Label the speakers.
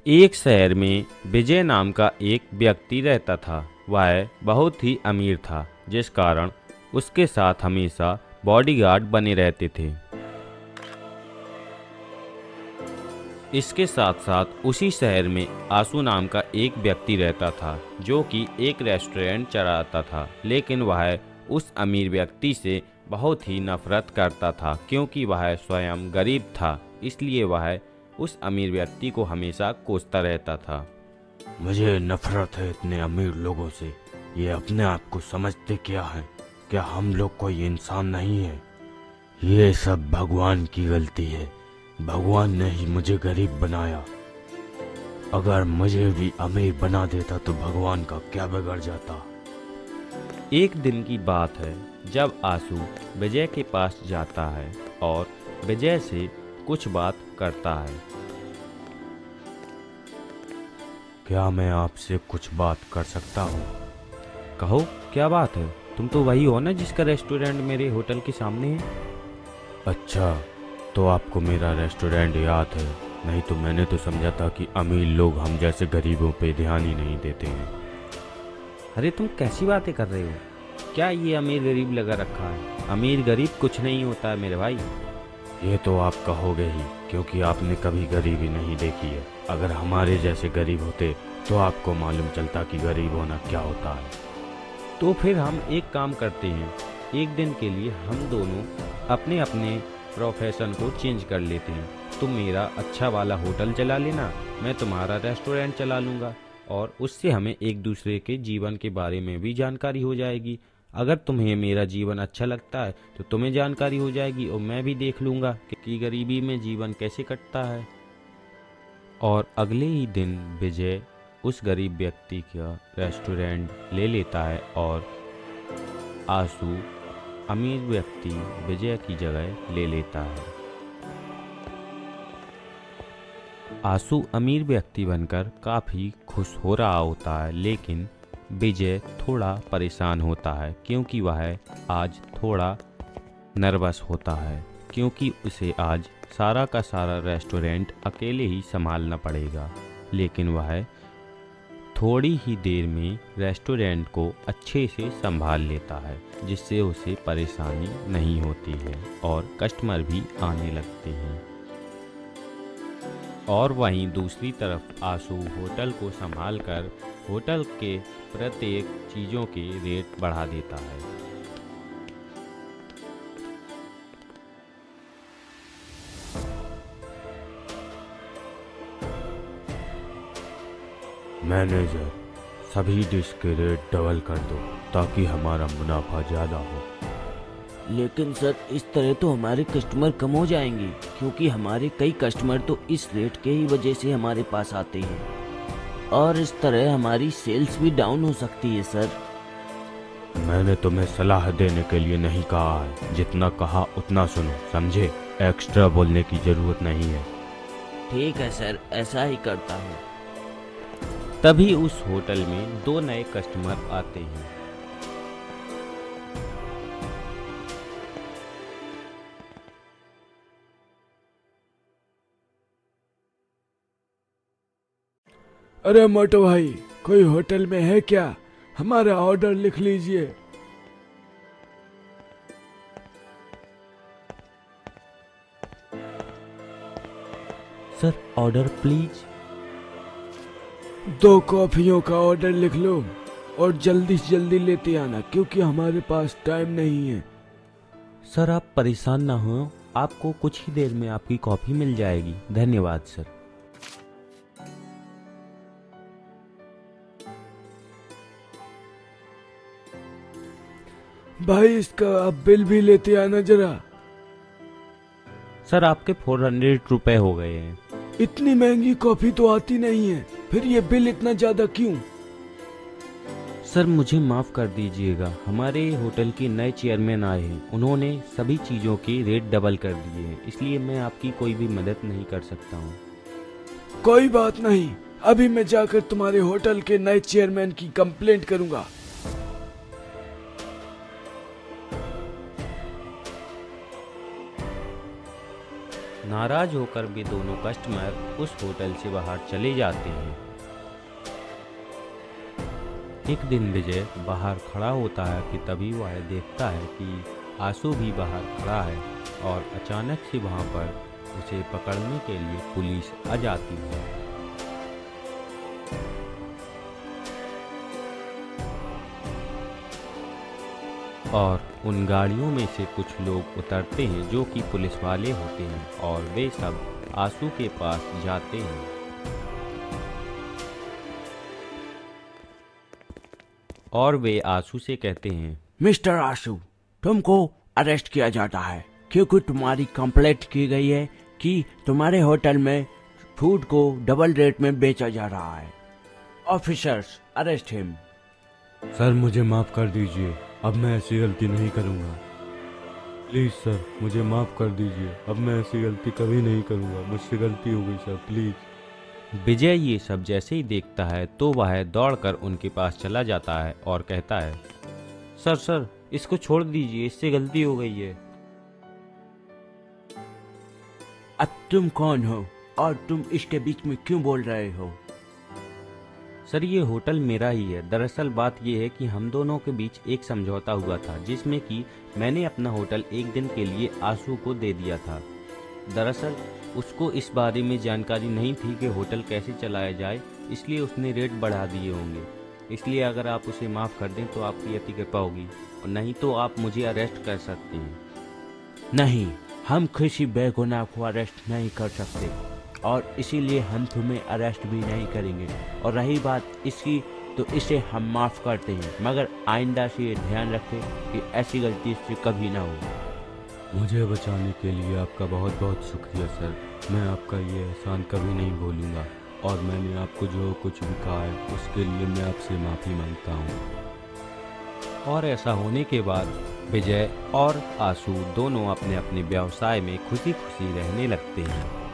Speaker 1: एक शहर में विजय नाम का एक व्यक्ति रहता था। वह बहुत ही अमीर था, जिस कारण उसके साथ हमेशा बॉडीगार्ड बने रहते थे। इसके साथ साथ उसी शहर में आशु नाम का एक व्यक्ति रहता था, जो कि एक रेस्टोरेंट चलाता था। लेकिन वह उस अमीर व्यक्ति से बहुत ही नफरत करता था, क्योंकि वह स्वयं गरीब था। इसलिए वह उस अमीर व्यक्ति को हमेशा कोसता रहता था।
Speaker 2: मुझे नफरत है इतने अमीर लोगों से। ये अपने आप को समझते क्या है? क्या हम लोग कोई इंसान नहीं है? ये सब भगवान की गलती है। भगवान ने ही मुझे गरीब बनाया। अगर मुझे भी अमीर बना देता तो भगवान का क्या बिगड़ जाता।
Speaker 1: एक दिन की बात है, जब आशु विजय के पास जाता है और विजय से कुछ बात करता है।
Speaker 2: क्या मैं आपसे कुछ बात कर सकता हूँ?
Speaker 1: कहो, क्या बात है? तुम तो वही हो ना जिसका रेस्टोरेंट मेरे होटल के सामने है।
Speaker 2: अच्छा, तो आपको मेरा रेस्टोरेंट याद है। नहीं तो मैंने तो समझा था कि अमीर लोग हम जैसे गरीबों पे ध्यान ही नहीं देते हैं।
Speaker 1: अरे तुम कैसी बातें कर रहे हो? क्या ये अमीर गरीब लगा रखा है? अमीर गरीब कुछ नहीं होता है मेरे भाई।
Speaker 2: ये तो आप कहोगे ही, क्योंकि आपने कभी गरीबी नहीं देखी है। अगर हमारे जैसे गरीब होते तो आपको मालूम चलता कि गरीब होना क्या होता है।
Speaker 1: तो फिर हम एक काम करते हैं, एक दिन के लिए हम दोनों अपने अपने प्रोफेशन को चेंज कर लेते हैं। तुम मेरा अच्छा वाला होटल चला लेना, मैं तुम्हारा रेस्टोरेंट चला लूँगा, और उससे हमें एक दूसरे के जीवन के बारे में भी जानकारी हो जाएगी। अगर तुम्हें मेरा जीवन अच्छा लगता है तो तुम्हें जानकारी हो जाएगी, और मैं भी देख लूँगा कि गरीबी में जीवन कैसे कटता है। और अगले ही दिन विजय उस गरीब व्यक्ति का रेस्टोरेंट ले लेता है और आशु अमीर व्यक्ति विजय की जगह ले लेता है। आशु अमीर व्यक्ति बनकर काफ़ी खुश हो रहा होता है, लेकिन विजय थोड़ा परेशान होता है, क्योंकि वह आज थोड़ा नर्वस होता है, क्योंकि उसे आज सारा का सारा रेस्टोरेंट अकेले ही संभालना पड़ेगा। लेकिन वह थोड़ी ही देर में रेस्टोरेंट को अच्छे से संभाल लेता है, जिससे उसे परेशानी नहीं होती है और कस्टमर भी आने लगते हैं। और वहीं दूसरी तरफ आशु होटल को संभालकर होटल के प्रत्येक चीज़ों के रेट बढ़ा देता है।
Speaker 2: मैनेजर, सभी डिश के रेट डबल कर दो ताकि हमारा मुनाफा ज़्यादा हो।
Speaker 3: लेकिन सर, इस तरह तो हमारे कस्टमर कम हो जाएंगे, क्योंकि हमारे कई कस्टमर तो इस रेट के ही वजह से हमारे पास आते हैं, और इस तरह हमारी सेल्स भी डाउन हो सकती है सर।
Speaker 2: मैंने तुम्हें सलाह देने के लिए नहीं कहा है, जितना कहा उतना सुनो, समझे? एक्स्ट्रा बोलने की ज़रूरत नहीं है।
Speaker 3: ठीक है सर, ऐसा ही करता हूँ।
Speaker 1: तभी उस होटल में दो नए कस्टमर आते हैं।
Speaker 4: अरे मोटो भाई, कोई होटल में है क्या? हमारा ऑर्डर लिख लीजिए।
Speaker 1: Sir, order please.
Speaker 4: 2 कॉफियों का ऑर्डर लिख लो और जल्दी से जल्दी लेते आना, क्योंकि हमारे पास टाइम नहीं है।
Speaker 1: सर, आप परेशान ना हो, आपको कुछ ही देर में आपकी कॉफ़ी मिल जाएगी। धन्यवाद सर।
Speaker 4: भाई, इसका आप बिल भी लेते आना जरा।
Speaker 1: सर, आपके 400 रुपए हो गए हैं।
Speaker 4: इतनी महंगी कॉफी तो आती नहीं है, फिर ये बिल इतना ज्यादा क्यों?
Speaker 1: सर, मुझे माफ़ कर दीजिएगा, हमारे होटल के नए चेयरमैन आए हैं, उन्होंने सभी चीज़ों के रेट डबल कर दिए हैं, इसलिए मैं आपकी कोई भी मदद नहीं कर सकता हूँ।
Speaker 4: कोई बात नहीं, अभी मैं जाकर तुम्हारे होटल के नए चेयरमैन की कंप्लेंट करूंगा।
Speaker 1: नाराज होकर वे दोनों कस्टमर उस होटल से बाहर चले जाते हैं। एक दिन विजय बाहर खड़ा होता है कि तभी वह देखता है कि आशु भी बाहर खड़ा है और अचानक से वहां पर उसे पकड़ने के लिए पुलिस आ जाती है। और उन गाड़ियों में से कुछ लोग उतरते हैं जो कि पुलिस वाले होते हैं और वे सब आशु के पास जाते हैं। और वे आशु से कहते हैं,
Speaker 3: मिस्टर आशु, तुमको अरेस्ट किया जाता है क्योंकि तुम्हारी कंप्लेंट की गई है कि तुम्हारे होटल में फूड को डबल रेट में बेचा जा रहा है। Officers, arrest him.
Speaker 2: सर मुझे माफ़ कर दीजिए, अब मैं ऐसी गलती नहीं करूँगा। प्लीज़ सर मुझे माफ़ कर दीजिए, अब मैं ऐसी गलती कभी नहीं करूँगा। मुझसे गलती हो गई सर, प्लीज़।
Speaker 1: विजय ये सब जैसे ही देखता है तो वह दौड़कर उनके पास चला जाता है और कहता है, सर सर इसको छोड़ दीजिए, इससे गलती हो गई है।
Speaker 3: अब तुम कौन हो और तुम इसके बीच में क्यों बोल रहे हो?
Speaker 1: सर ये होटल मेरा ही है। दरअसल बात ये है कि हम दोनों के बीच एक समझौता हुआ था जिसमें कि मैंने अपना होटल एक दिन के लिए आशु को दे दिया था। दरअसल उसको इस बारे में जानकारी नहीं थी कि होटल कैसे चलाया जाए, इसलिए उसने रेट बढ़ा दिए होंगे। इसलिए अगर आप उसे माफ़ कर दें तो आपकी अति कृपा होगी, और नहीं तो आप मुझे अरेस्ट कर सकते हैं।
Speaker 3: नहीं, हम किसी बेगुनाह को अरेस्ट नहीं कर सकते और इसीलिए हम तुम्हें अरेस्ट भी नहीं करेंगे। और रही बात इसकी, तो इसे हम माफ़ करते हैं, मगर आइंदा से ये ध्यान रखें कि ऐसी गलती इससे कभी ना हो।
Speaker 2: मुझे बचाने के लिए आपका बहुत बहुत शुक्रिया सर। मैं आपका ये एहसान कभी नहीं भूलूंगा और मैंने आपको जो कुछ भी कहा है उसके लिए मैं आपसे माफ़ी मांगता हूँ।
Speaker 1: और ऐसा होने के बाद विजय और आशु दोनों अपने अपने व्यवसाय में खुशी खुशी रहने लगते हैं।